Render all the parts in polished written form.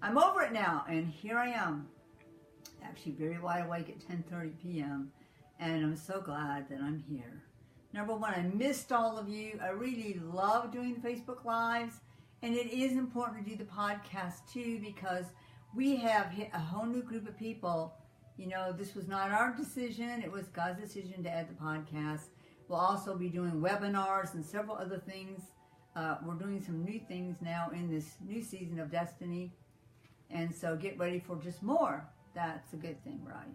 I'm over it now, and here I am, actually very wide awake at 10:30 p.m., and I'm so glad that I'm here. Number one, I missed all of you. I really love doing the Facebook Lives, and it is important to do the podcast too, because we have hit a whole new group of people. You know, this was not our decision. It was God's decision to add the podcast. We'll also be doing webinars and several other things. We're doing some new things now in this new season of Destiny. And so get ready for just more. That's a good thing, right?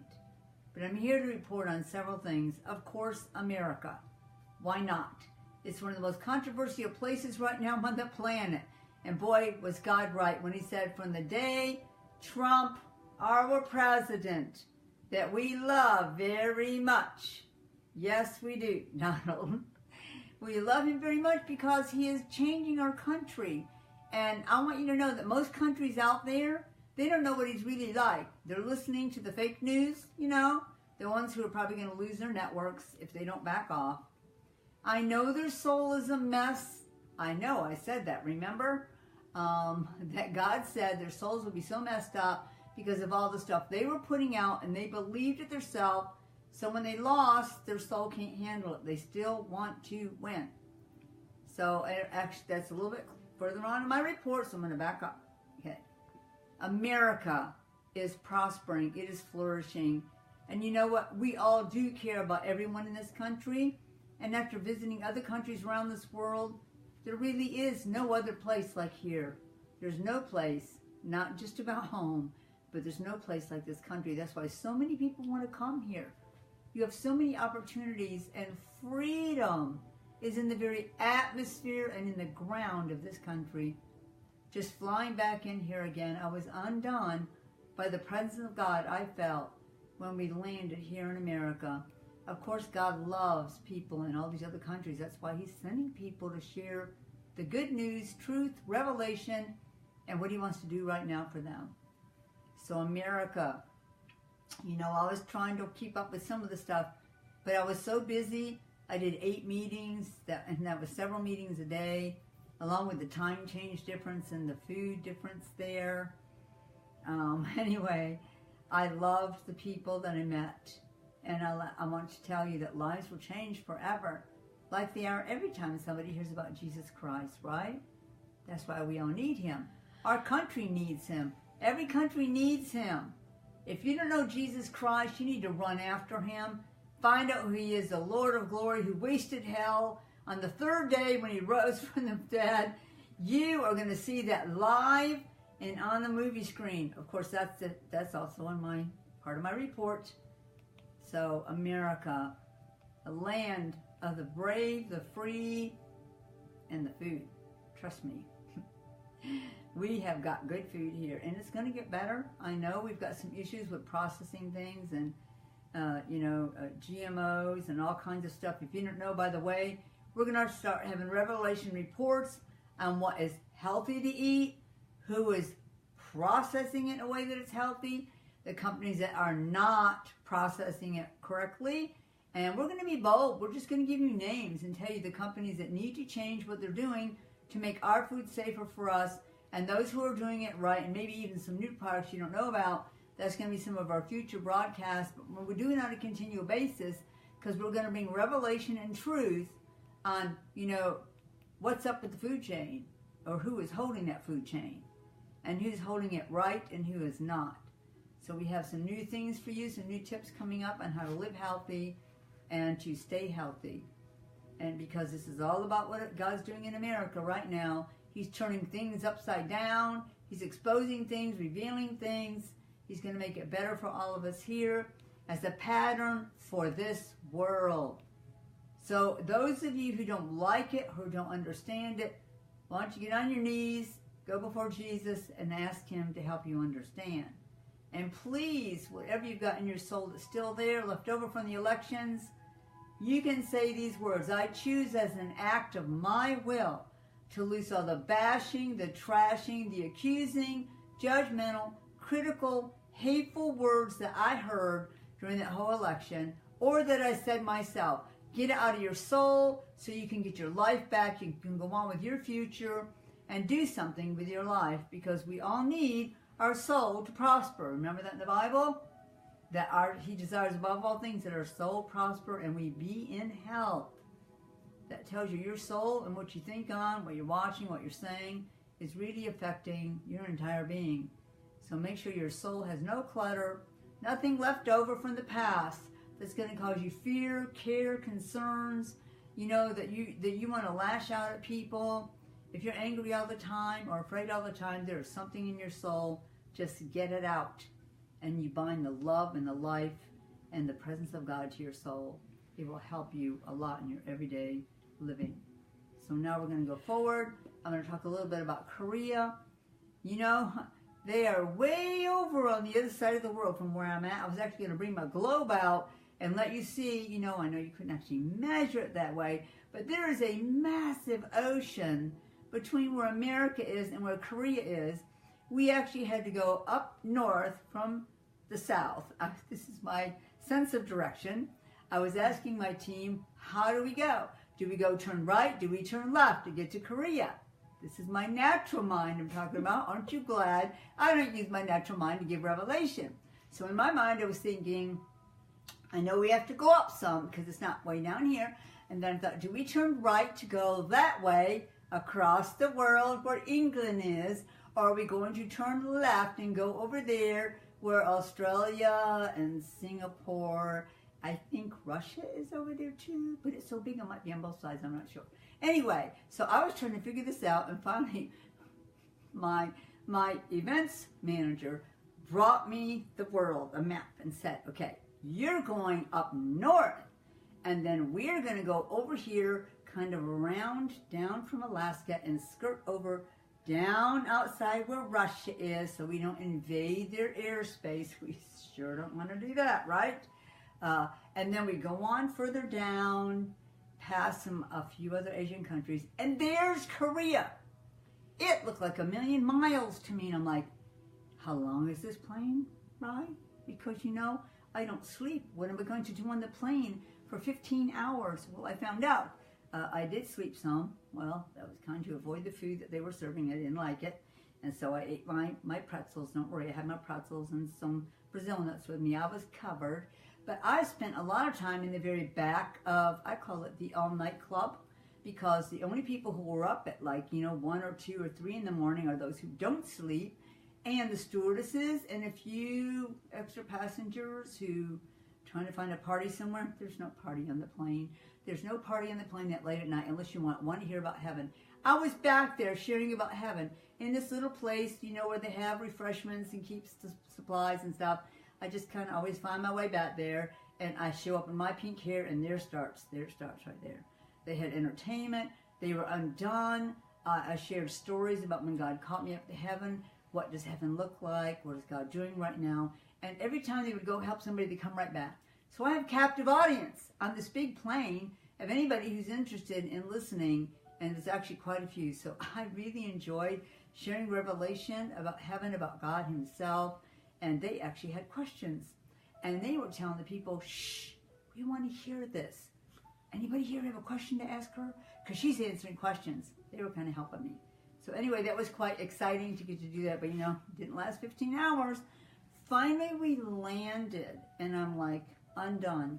But I'm here to report on several things. Of course, America. Why not? It's one of the most controversial places right now on the planet. And boy, was God right when he said, from the day Trump, our president, that we love very much. Yes, we do, Donald. We love him very much because he is changing our country. And I want you to know that most countries out there, they don't know what he's really like. They're listening to the fake news, you know, the ones who are probably going to lose their networks if they don't back off. I know their soul is a mess. I know, I said that, remember? That God said their souls would be so messed up because of all the stuff they were putting out, and they believed it themselves. So when they lost, their soul can't handle it. They still want to win. So actually, that's a little bit further on in my report, so I'm going to back up. Okay. America is prospering. It is flourishing. And you know what? We all do care about everyone in this country. And after visiting other countries around this world, there really is no other place like here. There's no place, not just about home, but there's no place like this country. That's why so many people want to come here. You have so many opportunities, and freedom is in the very atmosphere and in the ground of this country. Just flying back in here again, I was undone by the presence of God I felt when we landed here in America. Of course, God loves people in all these other countries. That's why he's sending people to share the good news, truth, revelation, and what he wants to do right now for them. So America, you know, I was trying to keep up with some of the stuff, but I was so busy. I did 8 meetings, and that was several meetings a day, along with the time change difference and the food difference there. Anyway, I loved the people that I met. And I want to tell you that lives will change forever, like they are every time somebody hears about Jesus Christ, right? That's why we all need him. Our country needs him. Every country needs him. If you don't know Jesus Christ, you need to run after him. Find out who he is, the Lord of glory, who wasted hell on the 3rd day when he rose from the dead. You are going to see that live and on the movie screen. Of course, that's also on my part of my report. So America, a land of the brave, the free, and the food. Trust me. We have got good food here, and it's going to get better. I know we've got some issues with processing things and, GMOs and all kinds of stuff. If you don't know, by the way, we're going to start having revelation reports on what is healthy to eat, who is processing it in a way that it's healthy, the companies that are not processing it correctly. And we're going to be bold. We're just going to give you names and tell you the companies that need to change what they're doing to make our food safer for us, and those who are doing it right, and maybe even some new products you don't know about. That's going to be some of our future broadcasts, but we're doing it on a continual basis because we're going to bring revelation and truth on, what's up with the food chain, or who is holding that food chain, and who's holding it right and who is not. So we have some new things for you, some new tips coming up on how to live healthy and to stay healthy. And because this is all about what God's doing in America right now, he's turning things upside down. He's exposing things, revealing things. He's going to make it better for all of us here as a pattern for this world. So those of you who don't like it, who don't understand it, why don't you get on your knees, go before Jesus, and ask him to help you understand. And please, whatever you've got in your soul that's still there, left over from the elections, you can say these words: I choose as an act of my will to loose all the bashing, the trashing, the accusing, judgmental, critical, hateful words that I heard during that whole election, or that I said myself. Get it out of your soul so you can get your life back. You can go on with your future and do something with your life, because we all need our soul to prosper. Remember that in the Bible? That He desires above all things that our soul prosper and we be in health. That tells you your soul and what you think on, what you're watching, what you're saying is really affecting your entire being. So make sure your soul has no clutter, nothing left over from the past that's going to cause you fear, care, concerns, that you want to lash out at people. If you're angry all the time or afraid all the time, there's something in your soul. Just get it out. And you bind the love and the life and the presence of God to your soul. It will help you a lot in your everyday living. So now we're going to go forward. I'm going to talk a little bit about Korea. They are way over on the other side of the world from where I'm at. I was actually going to bring my globe out and let you see, I know you couldn't actually measure it that way, but there is a massive ocean between where America is and where Korea is. We actually had to go up north from the south. This is my sense of direction. I was asking my team, how do we go? Do we go turn right? Do we turn left to get to Korea? This is my natural mind I'm talking about. Aren't you glad I don't use my natural mind to give revelation? So in my mind, I was thinking, I know we have to go up some because it's not way down here. And then I thought, do we turn right to go that way across the world where England is? Or are we going to turn left and go over there where Australia and Singapore, I think Russia is over there too, but it's so big it might be on both sides, I'm not sure. Anyway, so I was trying to figure this out, and finally my events manager brought me the world, a map, and said, okay, you're going up north, and then we're going to go over here, kind of around down from Alaska and skirt over down outside where Russia is so we don't invade their airspace. We sure don't want to do that, right? And then we go on further down past a few other Asian countries, and there's Korea. It looked like 1,000,000 miles to me, and I'm like, how long is this plane ride? Because I don't sleep. What am I going to do on the plane for 15 hours? Well, I found out. I did sleep some. Well, that was kind of to avoid the food that they were serving. I didn't like it. And so I ate my pretzels. Don't worry, I had my pretzels and some Brazil nuts with me. I was covered. But I spent a lot of time in the very back of, I call it the all-night club, because the only people who were up at 1 or 2 or 3 in the morning are those who don't sleep, and the stewardesses, and a few extra passengers who trying to find a party somewhere. There's no party on the plane. There's no party on the plane that late at night unless you want to hear about heaven. I was back there sharing about heaven in this little place, where they have refreshments and keeps the supplies and stuff. I just kind of always find my way back there, and I show up in my pink hair, and there starts right there. They had entertainment. They were undone. I shared stories about when God caught me up to heaven. What does heaven look like? What is God doing right now? And every time they would go help somebody, they'd come right back. So I have captive audience on this big plane of anybody who's interested in listening, and there's actually quite a few. So I really enjoyed sharing revelation about heaven, about God himself, and they actually had questions. And they were telling the people, shh, we want to hear this. Anybody here have a question to ask her? Because she's answering questions. They were kind of helping me. So anyway, that was quite exciting to get to do that, but it didn't last 15 hours. Finally, we landed, and I'm like, undone.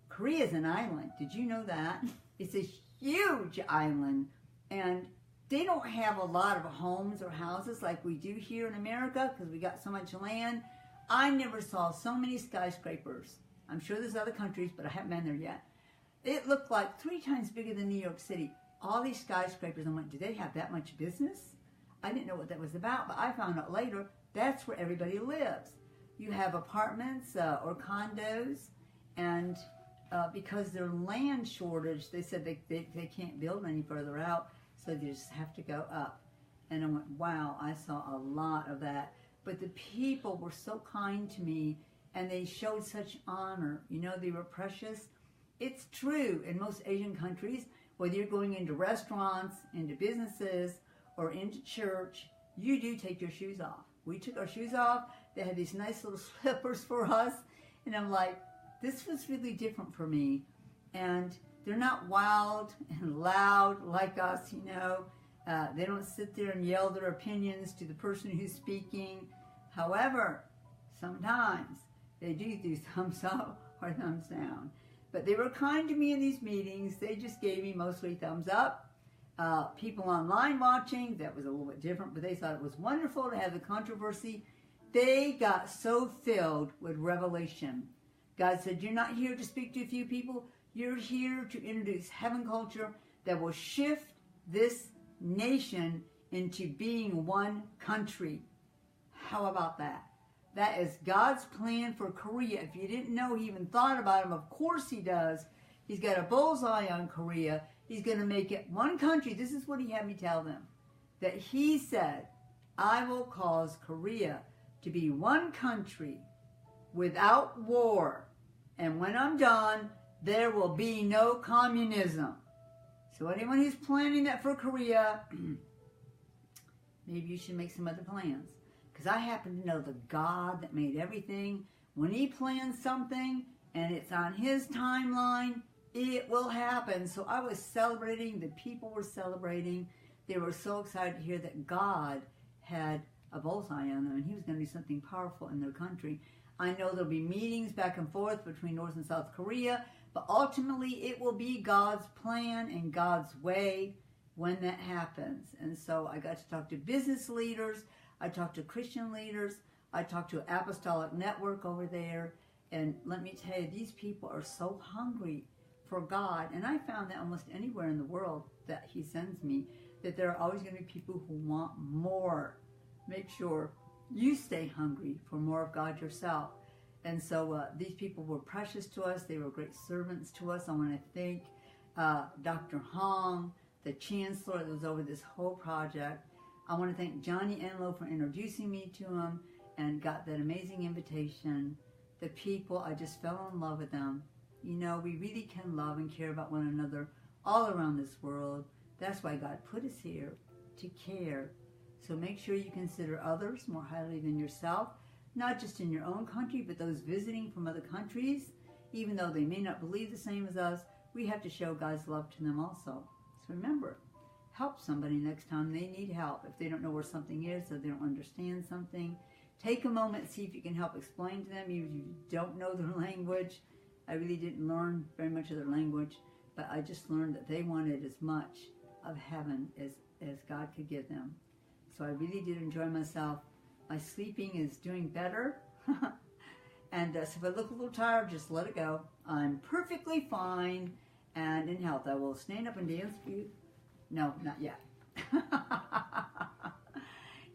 Korea's an island. Did you know that? It's a huge island, and they don't have a lot of homes or houses like we do here in America because we got so much land. I never saw so many skyscrapers. I'm sure there's other countries, but I haven't been there yet. It looked like 3 times bigger than New York City. All these skyscrapers, I'm like, do they have that much business? I didn't know what that was about, but I found out later that's where everybody lives. You have apartments or condos, and because their land shortage, they said they can't build any further out, so they just have to go up. And I went, wow, I saw a lot of that. But the people were so kind to me, and they showed such honor. They were precious. It's true in most Asian countries, whether you're going into restaurants, into businesses, or into church, you do take your shoes off. We took our shoes off. They had these nice little slippers for us. And I'm like, this was really different for me. And they're not wild and loud like us, They don't sit there and yell their opinions to the person who's speaking. However, sometimes they do thumbs up or thumbs down. But they were kind to me in these meetings. They just gave me mostly thumbs up. People online watching, that was a little bit different, but they thought it was wonderful to have the controversy. They got so filled with revelation. God said, you're not here to speak to a few people. You're here to introduce heaven culture that will shift this nation into being one country. How about that? That is God's plan for Korea. If you didn't know he even thought about him, of course he does. He's got a bullseye on Korea. He's going to make it one country. This is what he had me tell them. That he said, I will cause Korea to be one country without war. And when I'm done, there will be no communism. So anyone who's planning that for Korea, maybe you should make some other plans. Because I happen to know the God that made everything. When he plans something and it's on his timeline, it will happen. So I was celebrating. The people were celebrating. They were so excited to hear that God had a bullseye on them and he was going to do something powerful in their country. I know there'll be meetings back and forth between North and South Korea, but ultimately it will be God's plan and God's way when that happens. And so I got to talk to business leaders. I talked to Christian leaders. I talked to an apostolic network over there. And let me tell you, these people are so hungry for God. And I found that almost anywhere in the world that he sends me, that there are always going to be people who want more. Make sure you stay hungry for more of God yourself. And so these people were precious to us. They were great servants to us. I want to thank Dr. Hong, the chancellor that was over this whole project. I want to thank Johnny Enlow for introducing me to him and got that amazing invitation. The people, I just fell in love with them. You know, we really can love and care about one another all around this world. That's why God put us here, to care. So make sure you consider others more highly than yourself, not just in your own country, but those visiting from other countries. Even though they may not believe the same as us, we have to show God's love to them also. So remember, help somebody next time they need help. If they don't know where something is or they don't understand something, take a moment and see if you can help explain to them, even if you don't know their language. I really didn't learn very much of their language, but I just learned that they wanted as much of heaven as God could give them. So I really did enjoy myself. My sleeping is doing better. And so if I look a little tired, just let it go. I'm perfectly fine and in health. I will stand up and dance for you. No, not yet.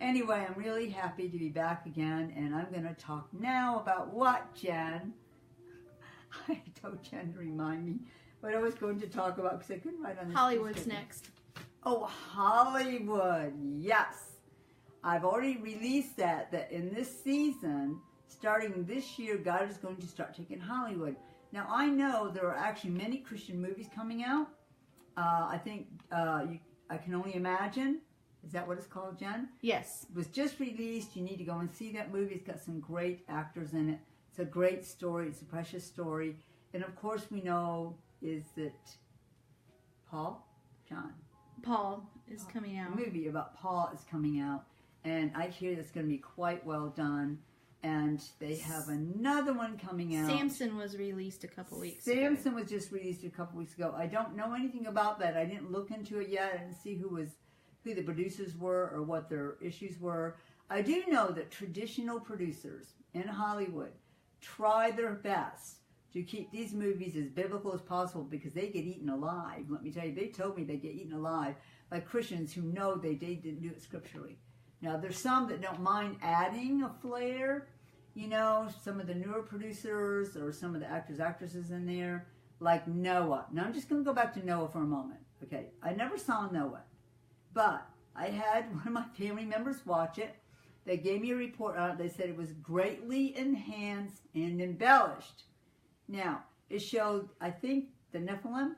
Anyway, I'm really happy to be back again, and I'm going to talk now about what, Jen? I told Jen to remind me what I was going to talk about because I couldn't write on this. Hollywood's next. Oh, Hollywood, yes. I've already released that in this season, starting this year, God is going to start taking Hollywood. Now, I know there are actually many Christian movies coming out. I think I Can Only Imagine. Is that what it's called, Jen? Yes. It was just released. You need to go and see that movie. It's got some great actors in it. It's a great story. It's a precious story. And, of course, we know is that Paul is coming out. A movie about Paul is coming out. And I hear that's going to be quite well done. And they have another one coming out. Samson was released a couple weeks ago. Samson was just released a couple weeks ago. I don't know anything about that. I didn't look into it yet. I didn't see who the producers were or what their issues were. I do know that traditional producers in Hollywood try their best to keep these movies as biblical as possible because they get eaten alive. Let me tell you, they told me they get eaten alive by Christians who know they didn't do it scripturally. Now, there's some that don't mind adding a flair. You know, some of the newer producers or some of the actors, actresses in there, like Noah. Now, I'm just going to go back to Noah for a moment. Okay, I never saw Noah, but I had one of my family members watch it. They gave me a report on it. They said it was greatly enhanced and embellished. Now, it showed, I think, the Nephilim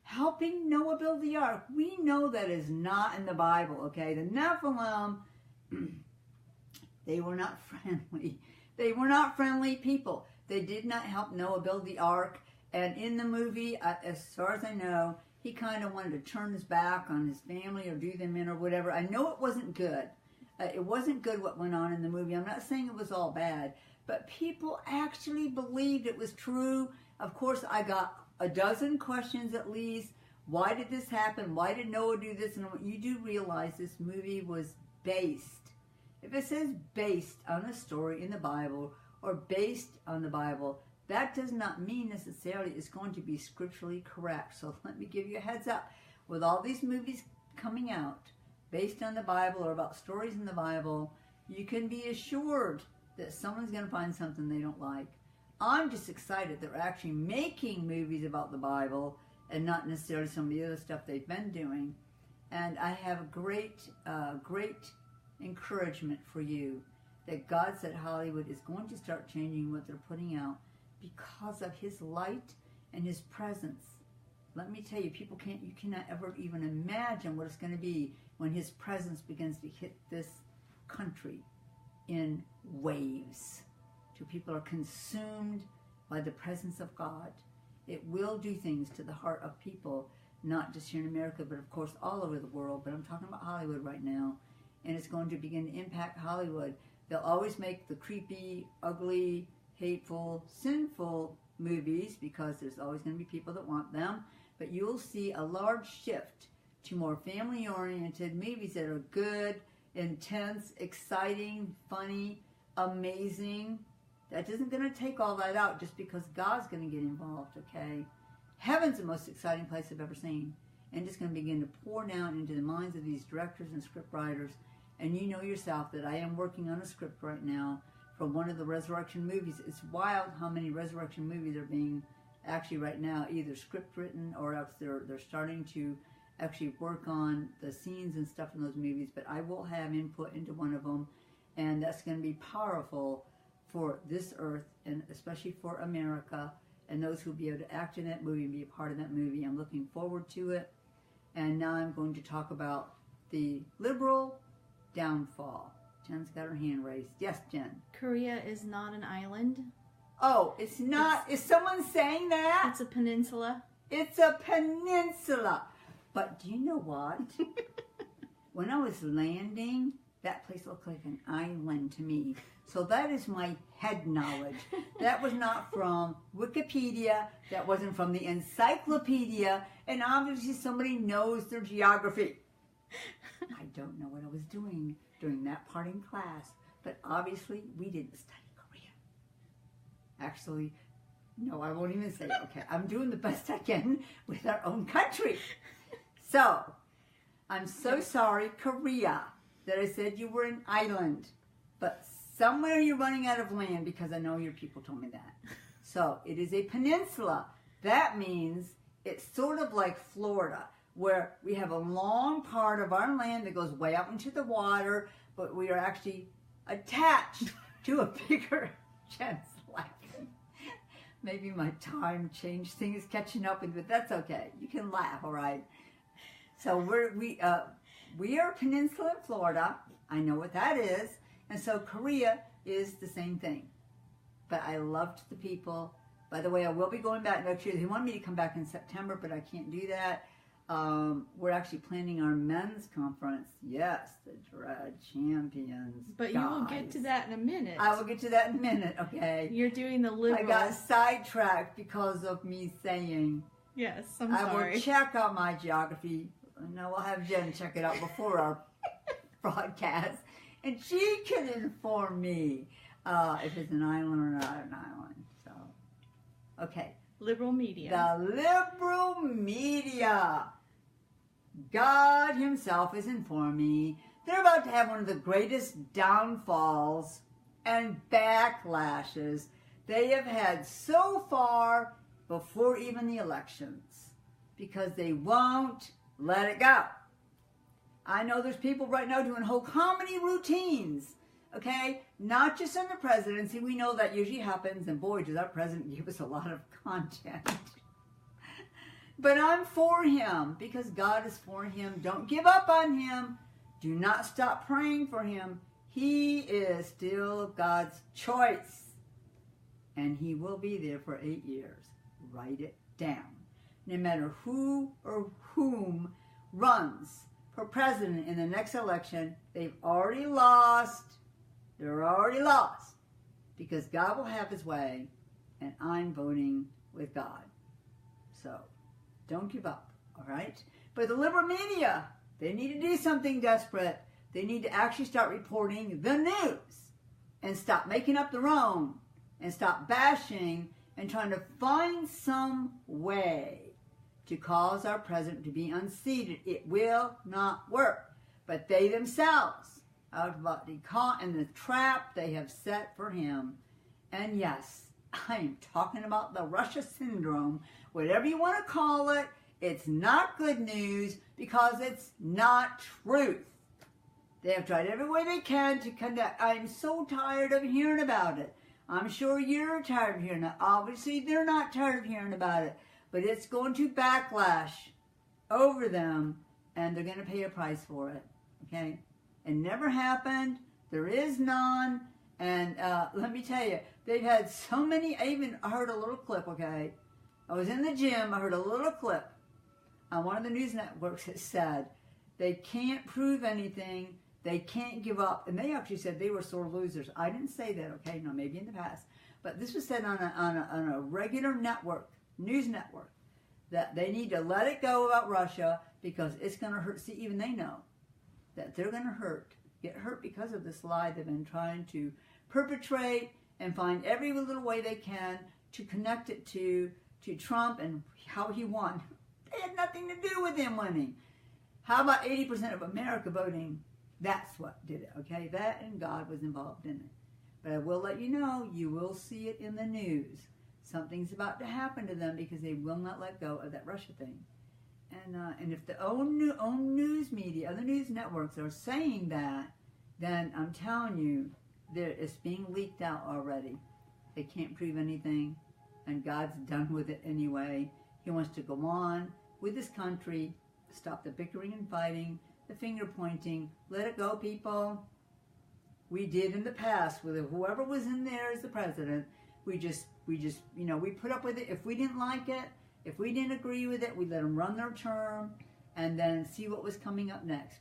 helping Noah build the ark. We know that is not in the Bible, okay? The Nephilim, they were not friendly. They were not friendly people. They did not help Noah build the ark. And in the movie, as far as I know, he kind of wanted to turn his back on his family or do them in or whatever. I know it wasn't good. It wasn't good what went on in the movie. I'm not saying it was all bad, but people actually believed it was true. Of course, I got a dozen questions at least. Why did this happen? Why did Noah do this? And you do realize this movie was based. If it says based on a story in the Bible or based on the Bible, that does not mean necessarily it's going to be scripturally correct. So let me give you a heads up. With all these movies coming out based on the Bible or about stories in the Bible, you can be assured that someone's going to find something they don't like. I'm just excited that we're actually making movies about the Bible and not necessarily some of the other stuff they've been doing. And I have a great encouragement for you that God said Hollywood is going to start changing what they're putting out because of His light and His presence. Let me tell you, you cannot ever even imagine what it's going to be when His presence begins to hit this country in waves. Till people are consumed by the presence of God. It will do things to the heart of people, not just here in America, but of course all over the world. But I'm talking about Hollywood right now, and it's going to begin to impact Hollywood. They'll always make the creepy, ugly, hateful, sinful movies because there's always going to be people that want them. But you'll see a large shift to more family-oriented movies that are good, intense, exciting, funny, amazing. That isn't going to take all that out just because God's going to get involved, okay? Heaven's the most exciting place I've ever seen. And it's going to begin to pour down into the minds of these directors and script writers. And you know yourself that I am working on a script right now for one of the Resurrection movies. It's wild how many Resurrection movies are being actually right now either script written or else they're starting to actually work on the scenes and stuff in those movies. But I will have input into one of them, and that's going to be powerful for this earth, and especially for America, and those who will be able to act in that movie and be a part of that movie. I'm looking forward to it. And now I'm going to talk about the liberal downfall. Jen's got her hand raised. Yes, Jen. Korea is not an island. Oh, it's not. Is someone saying that? It's a peninsula. It's a peninsula. But do you know what? When I was landing, that place looked like an island to me. So that is my head knowledge. That was not from Wikipedia. That wasn't from the encyclopedia. And obviously somebody knows their geography. I don't know what I was doing during that part in class. But obviously we didn't study Korea. Actually, no, I won't even say it. Okay, I'm doing the best I can with our own country. So, I'm so sorry, Korea, that I said you were an island. But somewhere you're running out of land because I know your people told me that. So it is a peninsula. That means it's sort of like Florida, where we have a long part of our land that goes way out into the water, but we are actually attached to a bigger Jen's laughing. Maybe my time change thing is catching up with me, but that's okay. You can laugh, all right? So we are a peninsula in Florida. I know what that is. And so Korea is the same thing. But I loved the people. By the way, I will be going back next year. They want me to come back in September, but I can't do that. We're actually planning our men's conference. Yes, the Dread Champions. But you will get to that in a minute. I will get to that in a minute, okay? You're doing the liberal. I got sidetracked because of me saying. Yes, I'm I sorry. will check out my geography. No, we'll have Jen check it out before our broadcast. And she can inform me if it's an island or not an island. So, okay. Liberal media. The liberal media. God himself is informing me they're about to have one of the greatest downfalls and backlashes they have had so far before even the elections. Because they won't let it go. I know there's people right now doing whole comedy routines, okay? Not just in the presidency. We know that usually happens, and boy, does our president give us a lot of content. But I'm for him because God is for him. Don't give up on him. Do not stop praying for him. He is still God's choice, and he will be there for 8 years. Write it down. no matter who or whom runs for president in the next election, they've already lost. They're already lost because God will have his way, and I'm voting with God. So don't give up, all right? But the liberal media, they need to do something desperate. They need to actually start reporting the news and stop making up their own and stop bashing and trying to find some way to cause our president to be unseated. It will not work. But they themselves are about to be caught in the trap they have set for him. And yes, I am talking about the Russia syndrome. Whatever you want to call it, it's not good news because it's not truth. They have tried every way they can to conduct. I'm so tired of hearing about it. I'm sure you're tired of hearing it. Obviously, they're not tired of hearing about it. But it's going to backlash over them, and they're going to pay a price for it. Okay? It never happened. There is none. And let me tell you, they've had so many. I even heard a little clip, okay? I was in the gym. I heard a little clip on one of the news networks that said they can't prove anything. They can't give up. And they actually said they were sore losers. I didn't say that, okay? No, maybe in the past. But this was said on a regular network, news network, that they need to let it go about Russia because it's going to hurt. See, even they know that they're going to get hurt because of this lie they've been trying to perpetrate and find every little way they can to connect it to Trump and how he won. They had nothing to do with him winning. How about 80% of America voting? That's what did it, okay? That and God was involved in it. But I will let you know, you will see it in the news. Something's about to happen to them because they will not let go of that Russia thing. And if the own news media, other news networks are saying that, then I'm telling you, it's being leaked out already. They can't prove anything, and God's done with it anyway. He wants to go on with this country, stop the bickering and fighting, the finger pointing. Let it go, people. We did in the past with whoever was in there as the president. We just, we put up with it. If we didn't like it, if we didn't agree with it, we let them run their term and then see what was coming up next.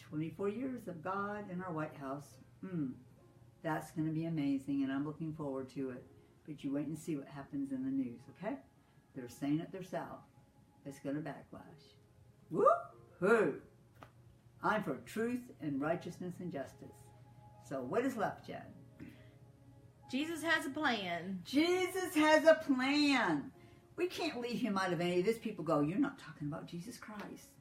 24 years of God in our White House. That's going to be amazing, and I'm looking forward to it. But you wait and see what happens in the news, okay? They're saying it themselves. It's going to backlash. Woo-hoo! I'm for truth and righteousness and justice. So what is left, Jen? Jesus has a plan. Jesus has a plan. We can't leave him out of any of this. People go, you're not talking about Jesus Christ.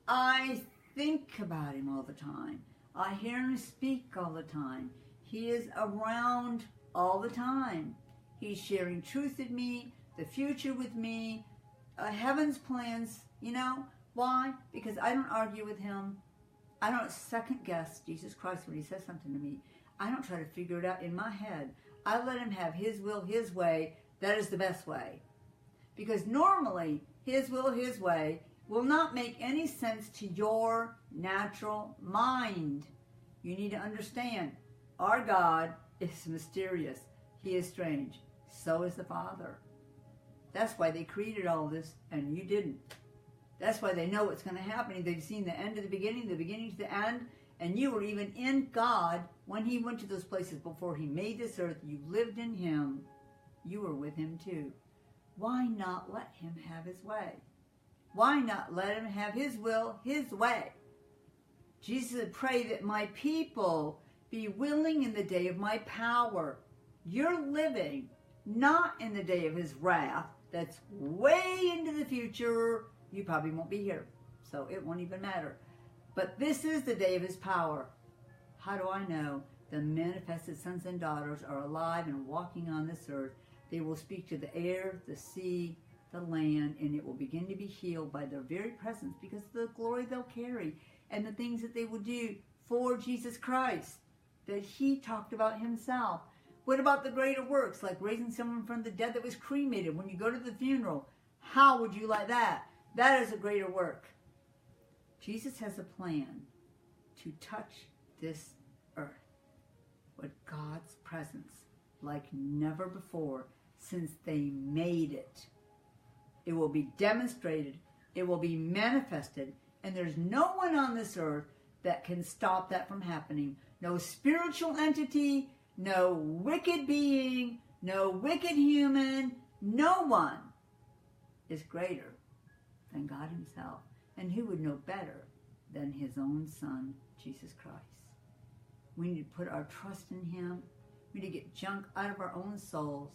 I think about him all the time. I hear him speak all the time. He is around all the time. He's sharing truth with me, the future with me, heaven's plans. You know why? Because I don't argue with him. I don't second guess Jesus Christ when he says something to me. I don't try to figure it out in my head. I let him have his will, his way. That is the best way. Because normally, his will, his way will not make any sense to your natural mind. You need to understand, our God is mysterious. He is strange. So is the Father. That's why they created all this, and you didn't. That's why they know what's going to happen. They've seen the end to the beginning to the end, and you were even in God when he went to those places before he made this earth. You lived in him. You were with him too. Why not let him have his way? Why not let him have his will, his way? Jesus said, pray that my people be willing in the day of my power. You're living not in the day of his wrath. That's way into the future. You probably won't be here, so it won't even matter. But this is the day of his power. How do I know? The manifested sons and daughters are alive and walking on this earth. They will speak to the air, the sea, the land, and it will begin to be healed by their very presence because of the glory they'll carry and the things that they will do for Jesus Christ that he talked about himself. What about the greater works, like raising someone from the dead that was cremated when you go to the funeral? How would you like that? That is a greater work. Jesus has a plan to touch this earth with God's presence like never before. since they made it. It will be demonstrated. It will be manifested. And there's no one on this earth that can stop that from happening. No spiritual entity, no wicked being, no wicked human, no one is greater than God himself. And who would know better than his own son, Jesus Christ? We need to put our trust in him. We need to get junk out of our own souls.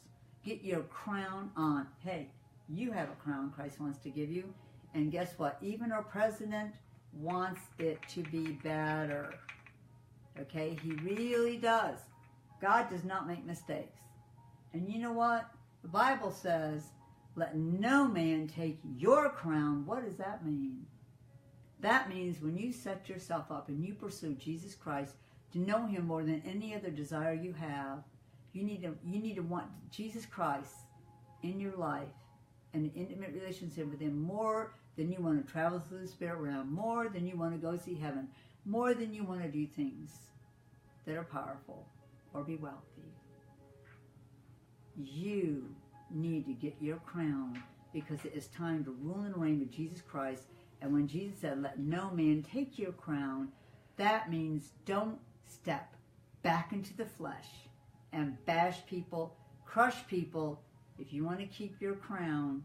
Get your crown on. Hey, you have a crown Christ wants to give you. And guess what? Even our president wants it to be better. Okay? He really does. God does not make mistakes. And you know what? The Bible says, let no man take your crown. What does that mean? That means when you set yourself up and you pursue Jesus Christ, to know him more than any other desire you have, you need to want Jesus Christ in your life and an intimate relationship with him more than you want to travel through the spirit realm, more than you want to go see heaven, more than you want to do things that are powerful or be wealthy. You need to get your crown because it is time to rule and reign with Jesus Christ. And when Jesus said, let no man take your crown, that means don't step back into the flesh and bash people, crush people. If you want to keep your crown,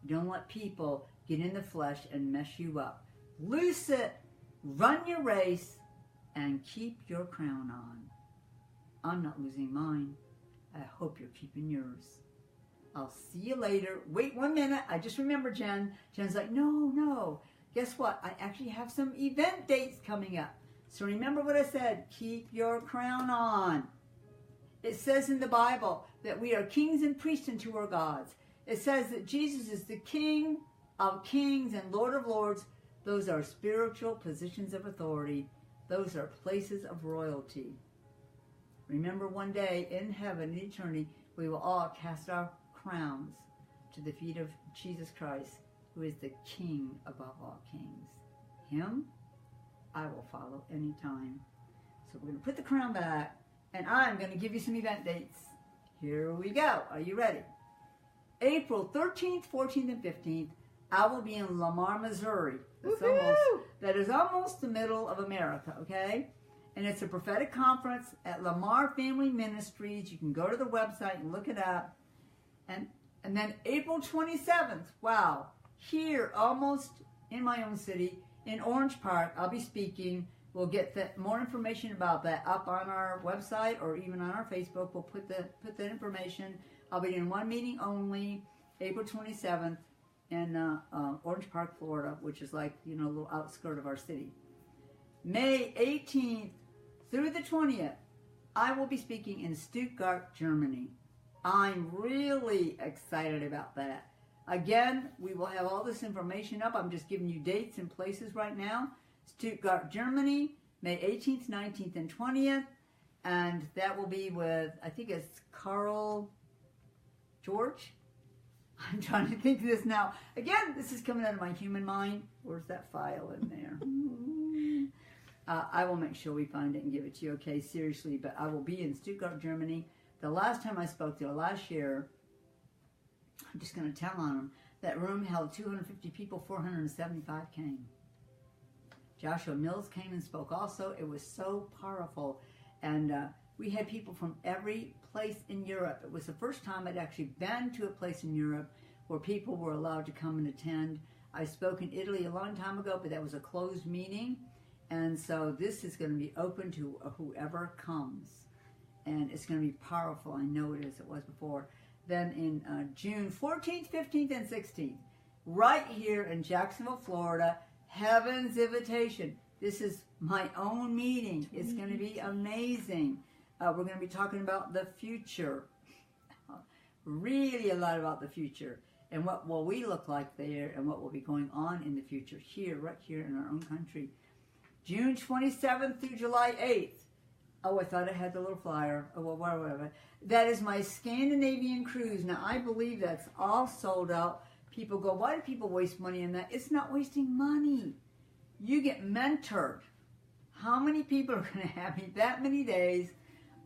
don't let people get in the flesh and mess you up. Loose it, run your race, and keep your crown on. I'm not losing mine. I hope you're keeping yours. I'll see you later. Wait 1 minute. I just remembered Jen. Jen's like, no. Guess what? I actually have some event dates coming up. So remember what I said. Keep your crown on. It says in the Bible that we are kings and priests unto our gods. It says that Jesus is the King of kings and Lord of lords. Those are spiritual positions of authority. Those are places of royalty. Remember, one day in heaven, in eternity, we will all cast our crowns to the feet of Jesus Christ, who is the King above all kings. Him, I will follow anytime. So we're going to put the crown back, and I'm going to give you some event dates. Here we go. Are you ready? April 13th, 14th, and 15th, I will be in Lamar, Missouri. That is almost the middle of America, okay? And it's a prophetic conference at Lamar Family Ministries. You can go to the website and look it up. And then April 27th, wow, here almost in my own city, in Orange Park, I'll be speaking. We'll get more information about that up on our website or even on our Facebook. We'll put that information. I'll be in one meeting only, April 27th in Orange Park, Florida, which is like, a little outskirt of our city. May 18th through the 20th, I will be speaking in Stuttgart, Germany. I'm really excited about that. Again, we will have all this information up. I'm just giving you dates and places right now. Stuttgart, Germany, May 18th, 19th, and 20th. And that will be with, I think it's Carl George. I'm trying to think of this now. Again, this is coming out of my human mind. Where's that file in there? I will make sure we find it and give it to you, okay? Seriously, but I will be in Stuttgart, Germany. The last time I spoke there, last year, I'm just going to tell on them, that room held 250 people, 475 came. Joshua Mills came and spoke also. It was so powerful. And we had people from every place in Europe. It was the first time I'd actually been to a place in Europe where people were allowed to come and attend. I spoke in Italy a long time ago, but that was a closed meeting. And so this is going to be open to whoever comes. And it's going to be powerful. I know it is. It was before. Then in June 14th, 15th, and 16th, right here in Jacksonville, Florida, Heaven's Invitation. This is my own meeting. It's going to be amazing. We're going to be talking about the future. Really a lot about the future. And what will we look like there and what will be going on in the future here, right here in our own country. June 27th through July 8th. Oh, I thought I had the little flyer. Oh, well, whatever. That is my Scandinavian cruise. Now, I believe that's all sold out. People go, why do people waste money on that? It's not wasting money. You get mentored. How many people are going to have me that many days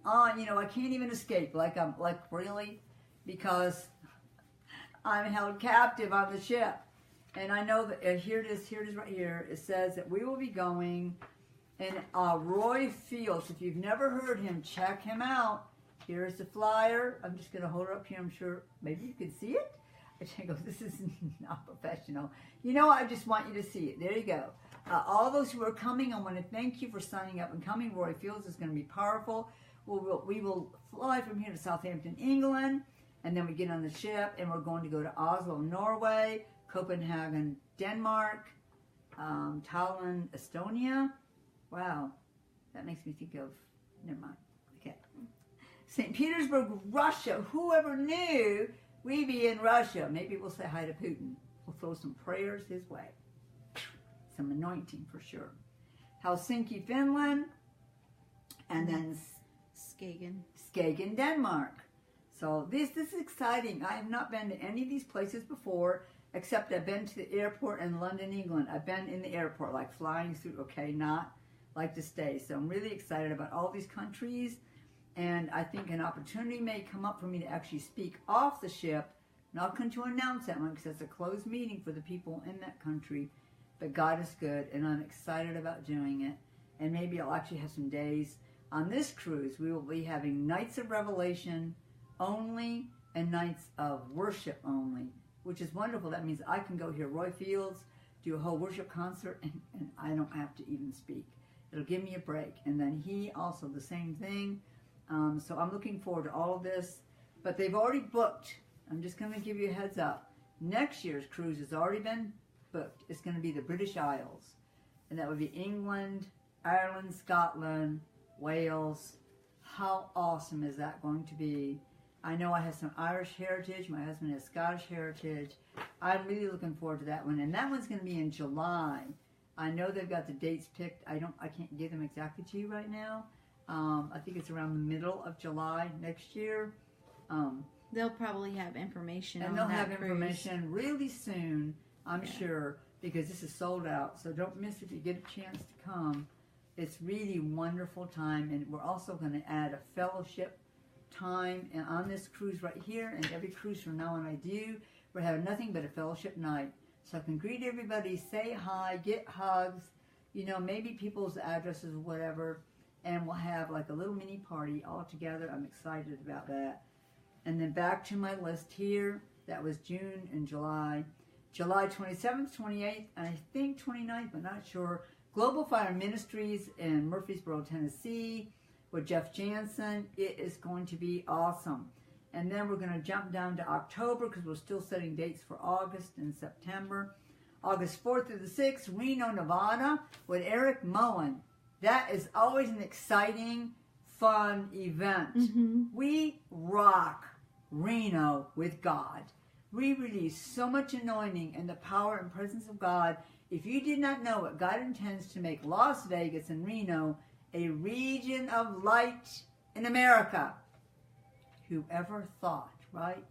on, I can't even escape. Like, really? because I'm held captive on the ship. And I know that, here it is right here. It says that we will be going in Roy Fields. If you've never heard him, check him out. Here's the flyer. I'm just going to hold it up here. I'm sure maybe you can see it. I go, this is not professional. You know, I just want you to see it. There you go. All those who are coming, I want to thank you for signing up and coming. Roy Fields is going to be powerful. We will fly from here to Southampton, England, and then we get on the ship, and we're going to go to Oslo, Norway, Copenhagen, Denmark, Tallinn, Estonia. Wow, that makes me think of, never mind. Okay. St. Petersburg, Russia. Whoever knew we'd be in Russia? Maybe we'll say hi to Putin. We'll throw some prayers his way. Some anointing for sure. Helsinki, Finland, and then Skagen, Denmark. So this is exciting. I have not been to any of these places before, except I've been to the airport in London, England. I've been in the airport, like flying through, okay, not like to stay. So I'm really excited about all these countries, and I think an opportunity may come up for me to actually speak off the ship. Not going to announce that one because it's a closed meeting for the people in that country. But God is good, and I'm excited about doing it. And maybe I'll actually have some days on this cruise. We will be having nights of revelation only and nights of worship only, which is wonderful. That means I can go hear Roy Fields, do a whole worship concert, and I don't have to even speak. It'll give me a break. And then he also the same thing. So I'm looking forward to all of this. But they've already booked. I'm just going to give you a heads up. Next year's cruise has already been booked. It's going to be the British Isles. And that would be England, Ireland, Scotland, Wales. How awesome is that going to be? I know I have some Irish heritage. My husband has Scottish heritage. I'm really looking forward to that one. And that one's going to be in July. I know they've got the dates picked. I can't give them exactly to you right now. I think it's around the middle of July next year. They'll probably have information on that. And they'll have information really soon, I'm sure, because this is sold out. So don't miss if you get a chance to come. It's really wonderful time, and we're also going to add a fellowship time and on this cruise right here, and every cruise from now on I do, we're having nothing but a fellowship night. So I can greet everybody, say hi, get hugs, you know, maybe people's addresses or whatever, and we'll have like a little mini party all together. I'm excited about that. And then back to my list here, that was June and July. July 27th, 28th, and I think 29th, but not sure. Global Fire Ministries in Murfreesboro, Tennessee with Jeff Jansen. It is going to be awesome. And then we're going to jump down to October because we're still setting dates for August and September. August 4th through the 6th, Reno, Nevada with Eric Moen. That is always an exciting, fun event. We rock Reno with God. We release so much anointing and the power and presence of God. If you did not know it, God intends to make Las Vegas and Reno a region of light in America. Whoever thought, right?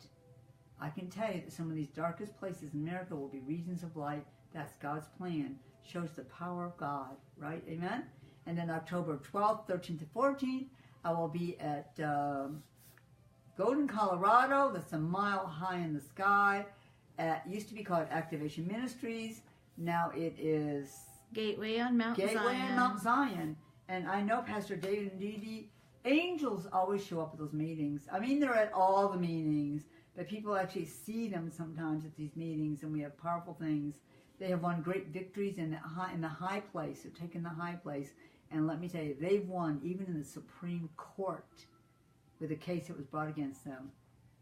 I can tell you that some of these darkest places in America will be regions of light. That's God's plan. Shows the power of God, right? Amen? And then October 12th, 13th, and 14th, I will be at Golden, Colorado. That's a mile high in the sky. Used to be called Activation Ministries. Now it is Gateway on Mount Zion. And I know Pastor David and Dee Dee, angels always show up at those meetings. I mean, they're at all the meetings, but people actually see them sometimes at these meetings, and we have powerful things. They have won great victories in the high place. They've taken the high place. And let me tell you, they've won even in the Supreme Court with a case that was brought against them.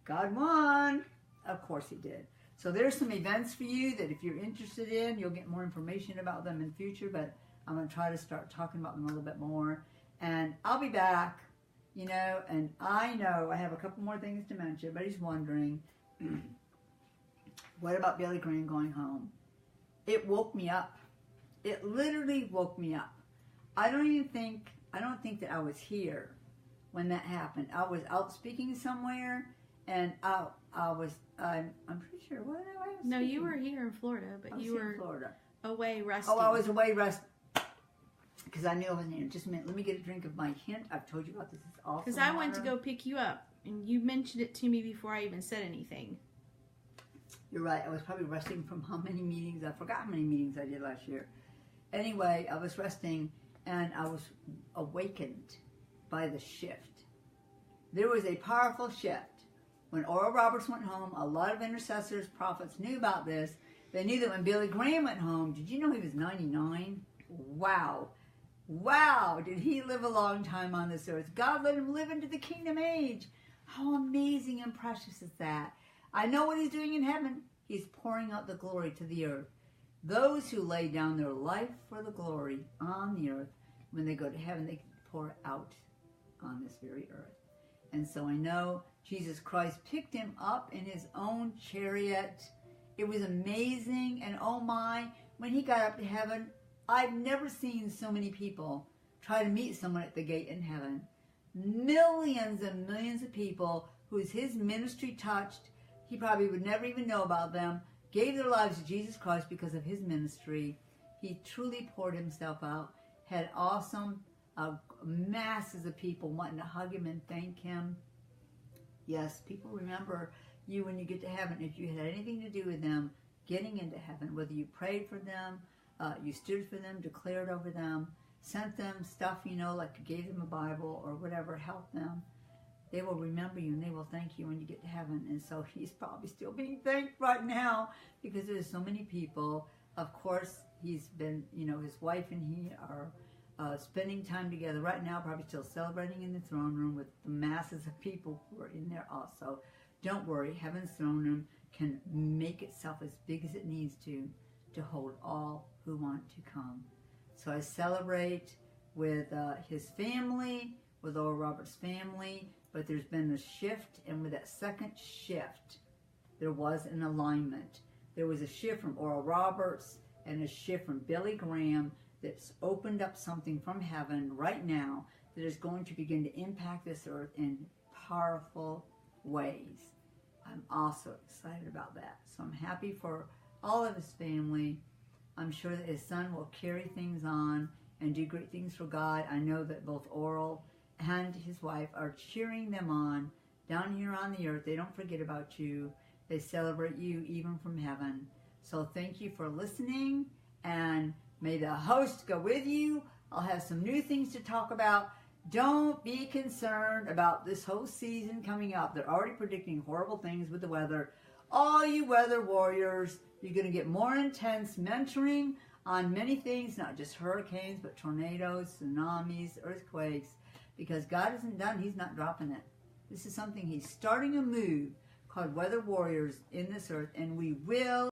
God won. Of course he did. So there's some events for you that if you're interested in, you'll get more information about them in future, but I'm going to try to start talking about them a little bit more. And I'll be back, you know, and I know I have a couple more things to mention. Everybody's wondering, what about Billy Graham going home? It woke me up. It literally woke me up. I don't think that I was here when that happened. I was out speaking somewhere, and I'm pretty sure. What I was No, speaking? you were here in Florida, but you were in Florida. away resting. Oh, I was away resting. because I knew I wasn't here. Just a minute. Let me get a drink of my hint. I've told you about this. It's awesome. Because I went to go pick you up, and you mentioned it to me before I even said anything. You're right. I was probably resting from how many meetings. I forgot how many meetings I did last year. Anyway, I was resting, and I was awakened by the shift. There was a powerful shift. When Oral Roberts went home, a lot of intercessors, prophets knew about this. They knew that when Billy Graham went home, did you know he was 99? Wow. Wow, did he live a long time on this earth. God let him live into the kingdom age. How amazing and precious is that? I know what he's doing in heaven. He's pouring out the glory to the earth. Those who lay down their life for the glory on the earth, when they go to heaven, they pour out on this very earth. And so I know Jesus Christ picked him up in his own chariot. It was amazing. And oh my, when he got up to heaven, I've never seen so many people try to meet someone at the gate in heaven. Millions and millions of people whose his ministry touched, he probably would never even know about them, gave their lives to Jesus Christ because of his ministry. He truly poured himself out, had awesome masses of people wanting to hug him and thank him. Yes, people remember you when you get to heaven. If you had anything to do with them getting into heaven, whether you prayed for them, you stood for them, declared over them, sent them stuff, like you gave them a Bible or whatever, helped them, they will remember you and they will thank you when you get to heaven. And so he's probably still being thanked right now because there's so many people. Of course, he's been, his wife and he are spending time together right now, probably still celebrating in the throne room with the masses of people who are in there also. Don't worry, heaven's throne room can make itself as big as it needs to hold all who want to come. So I celebrate with his family, with Oral Roberts' family, but there's been a shift, and with that second shift, there was an alignment. There was a shift from Oral Roberts and a shift from Billy Graham that's opened up something from heaven right now that is going to begin to impact this earth in powerful ways. I'm also excited about that. So I'm happy for all of his family. I'm sure that his son will carry things on and do great things for God. I know that both Oral and his wife are cheering them on down here on the earth. They don't forget about you. They celebrate you even from heaven. So thank you for listening, and may the host go with you. I'll have some new things to talk about. Don't be concerned about this whole season coming up. They're already predicting horrible things with the weather. All you weather warriors, you're going to get more intense mentoring on many things, not just hurricanes, but tornadoes, tsunamis, earthquakes, because God isn't done. He's not dropping it. This is something he's starting a move called Weather Warriors in this earth, and we will